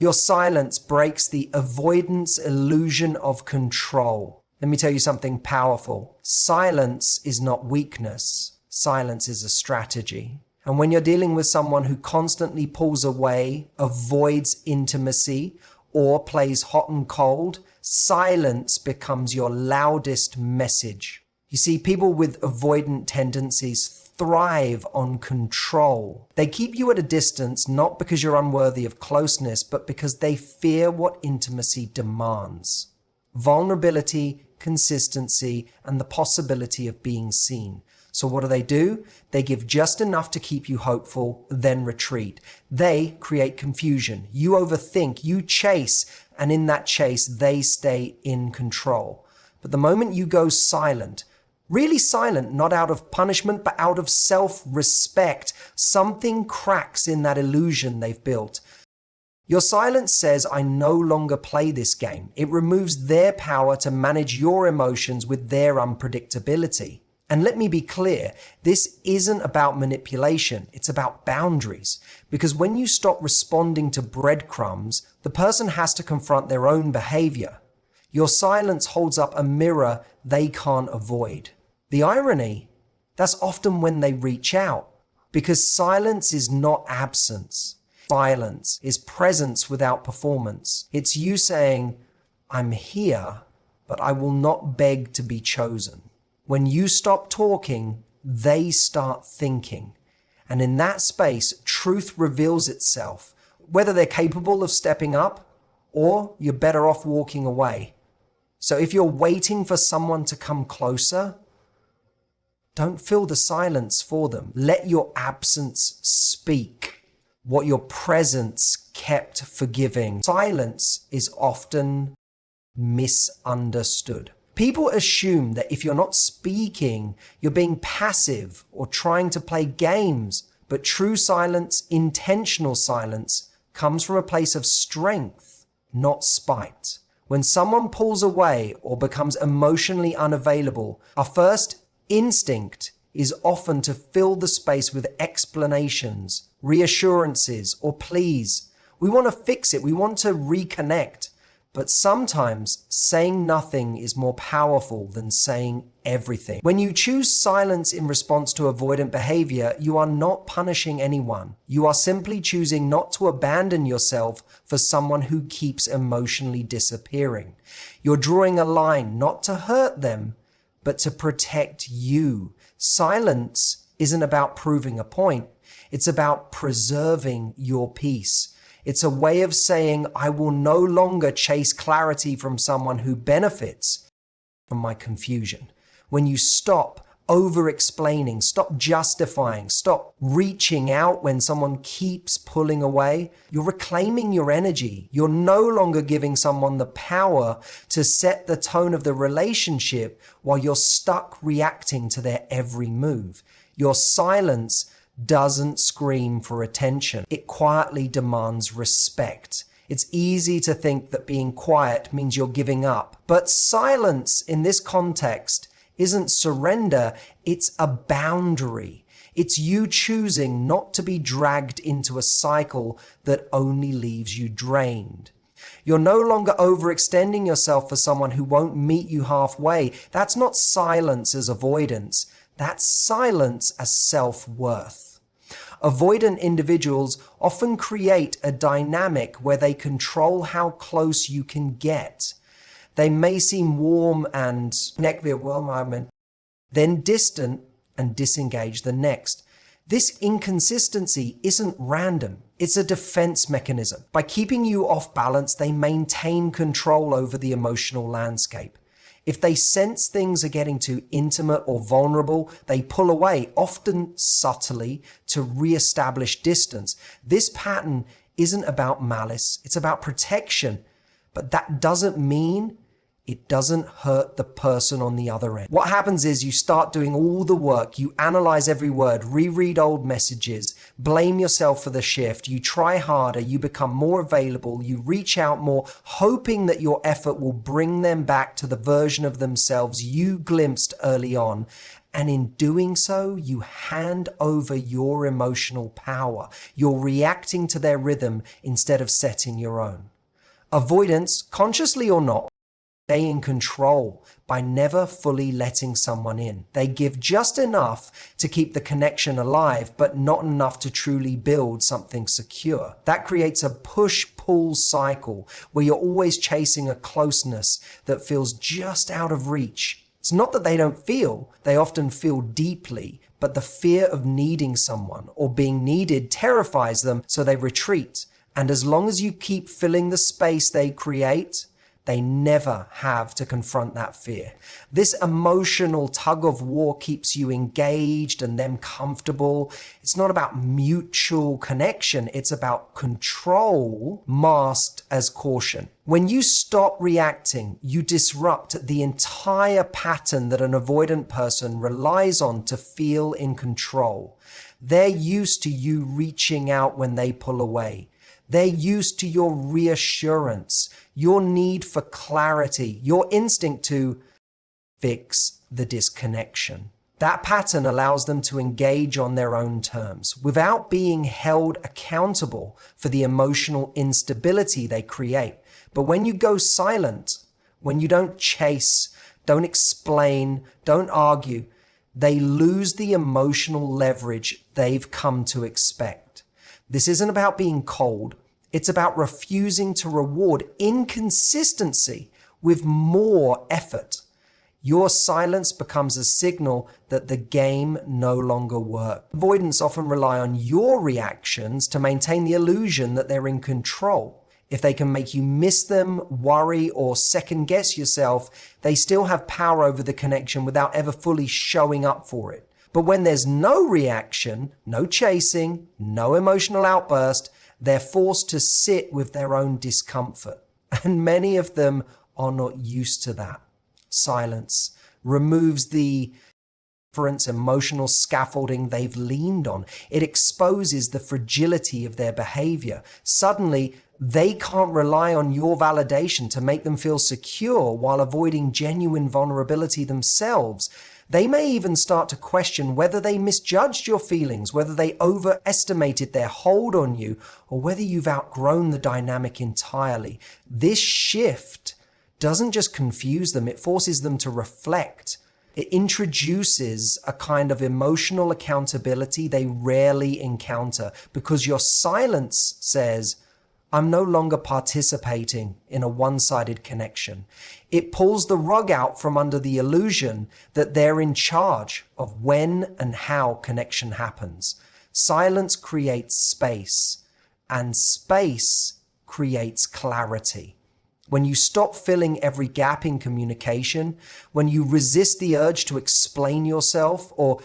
Your silence breaks the avoidance illusion of control. Let me tell you something powerful. Silence is not weakness. Silence is a strategy. And when you're dealing with someone who constantly pulls away, avoids intimacy, or plays hot and cold, silence becomes your loudest message. You see, people with avoidant tendencies thrive on control. They keep you at a distance not because you're unworthy of closeness, but because they fear what intimacy demands. Vulnerability, consistency, and the possibility of being seen. So what do? They give just enough to keep you hopeful, then retreat. They create confusion. You overthink, you chase, and in that chase, they stay in control. But the moment you go silent, really silent, not out of punishment, but out of self-respect, something cracks in that illusion they've built. Your silence says, I no longer play this game. It removes their power to manage your emotions with their unpredictability. And let me be clear, this isn't about manipulation, it's about boundaries. Because when you stop responding to breadcrumbs, the person has to confront their own behavior. Your silence holds up a mirror they can't avoid. The irony, that's often when they reach out. Because silence is not absence. Silence is presence without performance. It's you saying, I'm here, but I will not beg to be chosen. When you stop talking, they start thinking. And in that space, truth reveals itself, whether they're capable of stepping up or you're better off walking away. So if you're waiting for someone to come closer, don't fill the silence for them. Let your absence speak what your presence kept forgiving. Silence is often misunderstood. People assume that if you're not speaking, you're being passive or trying to play games. But true silence, intentional silence, comes from a place of strength, not spite. When someone pulls away or becomes emotionally unavailable, our first instinct is often to fill the space with explanations, reassurances, or pleas. We want to fix it. We want to reconnect. But sometimes saying nothing is more powerful than saying everything. When you choose silence in response to avoidant behavior, you are not punishing anyone. You are simply choosing not to abandon yourself for someone who keeps emotionally disappearing. You're drawing a line not to hurt them, but to protect you. Silence isn't about proving a point. It's about preserving your peace. It's a way of saying, I will no longer chase clarity from someone who benefits from my confusion. When you stop over-explaining, stop justifying, stop reaching out when someone keeps pulling away, you're reclaiming your energy. You're no longer giving someone the power to set the tone of the relationship while you're stuck reacting to their every move. Your silence doesn't scream for attention. It quietly demands respect. It's easy to think that being quiet means you're giving up. But silence in this context isn't surrender, it's a boundary. It's you choosing not to be dragged into a cycle that only leaves you drained. You're no longer overextending yourself for someone who won't meet you halfway. That's not silence as avoidance. That's silence as self-worth. Avoidant individuals often create a dynamic where they control how close you can get. They may seem warm and connect with one moment, then distant and disengage the next. This inconsistency isn't random. It's a defense mechanism. By keeping you off balance, they maintain control over the emotional landscape. If they sense things are getting too intimate or vulnerable, they pull away, often subtly, to reestablish distance. This pattern isn't about malice, it's about protection. But that doesn't mean it doesn't hurt the person on the other end. What happens is you start doing all the work, you analyze every word, reread old messages, blame yourself for the shift, you try harder, you become more available, you reach out more, hoping that your effort will bring them back to the version of themselves you glimpsed early on. And in doing so, you hand over your emotional power. You're reacting to their rhythm instead of setting your own. Avoidants, consciously or not, stay in control by never fully letting someone in. They give just enough to keep the connection alive, but not enough to truly build something secure. That creates a push-pull cycle where you're always chasing a closeness that feels just out of reach. It's not that they don't feel, they often feel deeply, but the fear of needing someone or being needed terrifies them, so they retreat. And as long as you keep filling the space they create, they never have to confront that fear. This emotional tug of war keeps you engaged and them comfortable. It's not about mutual connection. It's about control masked as caution. When you stop reacting, you disrupt the entire pattern that an avoidant person relies on to feel in control. They're used to you reaching out when they pull away. They're used to your reassurance, your need for clarity, your instinct to fix the disconnection. That pattern allows them to engage on their own terms without being held accountable for the emotional instability they create. But when you go silent, when you don't chase, don't explain, don't argue, they lose the emotional leverage they've come to expect. This isn't about being cold. It's about refusing to reward inconsistency with more effort. Your silence becomes a signal that the game no longer works. Avoidants often rely on your reactions to maintain the illusion that they're in control. If they can make you miss them, worry, or second guess yourself, they still have power over the connection without ever fully showing up for it. But when there's no reaction, no chasing, no emotional outburst, they're forced to sit with their own discomfort. And many of them are not used to that. Silence removes the emotional scaffolding they've leaned on. It exposes the fragility of their behavior. Suddenly, they can't rely on your validation to make them feel secure while avoiding genuine vulnerability themselves. They may even start to question whether they misjudged your feelings, whether they overestimated their hold on you, or whether you've outgrown the dynamic entirely. This shift doesn't just confuse them, it forces them to reflect. It introduces a kind of emotional accountability they rarely encounter because your silence says, I'm no longer participating in a one-sided connection. It pulls the rug out from under the illusion that they're in charge of when and how connection happens. Silence creates space, and space creates clarity. When you stop filling every gap in communication, when you resist the urge to explain yourself or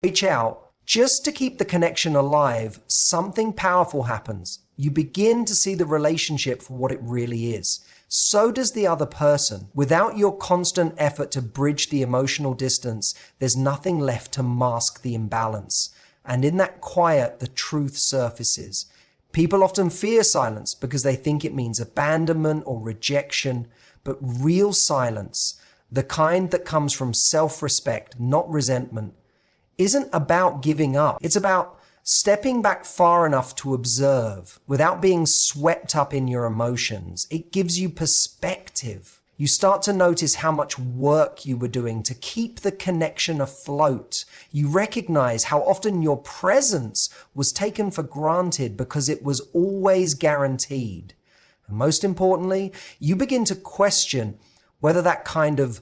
reach out just to keep the connection alive, something powerful happens. You begin to see the relationship for what it really is. So does the other person. Without your constant effort to bridge the emotional distance, there's nothing left to mask the imbalance. And in that quiet, the truth surfaces. People often fear silence because they think it means abandonment or rejection, but real silence, the kind that comes from self-respect, not resentment, isn't about giving up. It's about stepping back far enough to observe without being swept up in your emotions. It gives you perspective. You start to notice how much work you were doing to keep the connection afloat. You recognize how often your presence was taken for granted because it was always guaranteed. And most importantly, you begin to question whether that kind of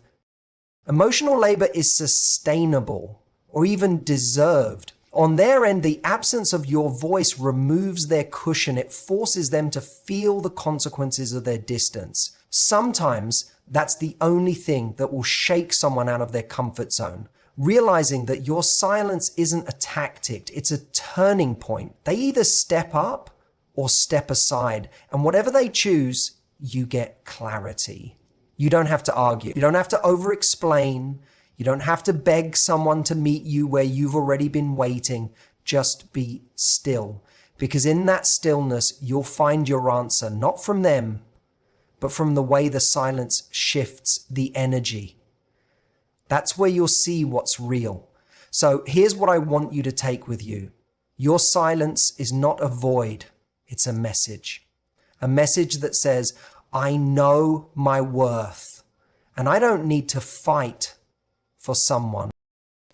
emotional labor is sustainable or even deserved. On their end, the absence of your voice removes their cushion. It forces them to feel the consequences of their distance. Sometimes that's the only thing that will shake someone out of their comfort zone. Realizing that your silence isn't a tactic, it's a turning point. They either step up or step aside. And whatever they choose, you get clarity. You don't have to argue. You don't have to over-explain. You don't have to beg someone to meet you where you've already been waiting. Just be still. Because in that stillness, you'll find your answer, not from them, but from the way the silence shifts the energy. That's where you'll see what's real. So here's what I want you to take with you. Your silence is not a void. It's a message. A message that says, I know my worth, and I don't need to fight for someone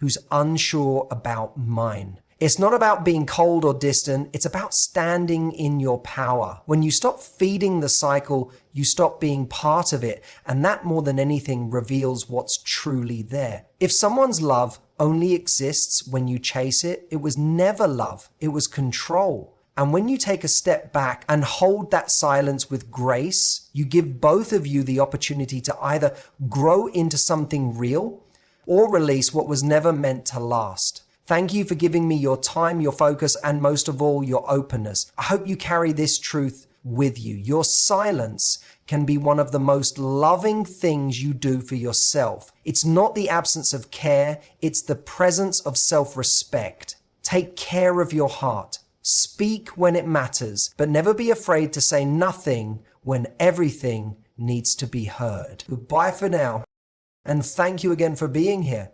who's unsure about mine. It's not about being cold or distant. It's about standing in your power. When you stop feeding the cycle, you stop being part of it. And that more than anything reveals what's truly there. If someone's love only exists when you chase it, it was never love. It was control. And when you take a step back and hold that silence with grace, you give both of you the opportunity to either grow into something real or release what was never meant to last. Thank you for giving me your time, your focus, and most of all, your openness. I hope you carry this truth with you. Your silence can be one of the most loving things you do for yourself. It's not the absence of care, it's the presence of self-respect. Take care of your heart. Speak when it matters, but never be afraid to say nothing when everything needs to be heard. Goodbye for now, and thank you again for being here.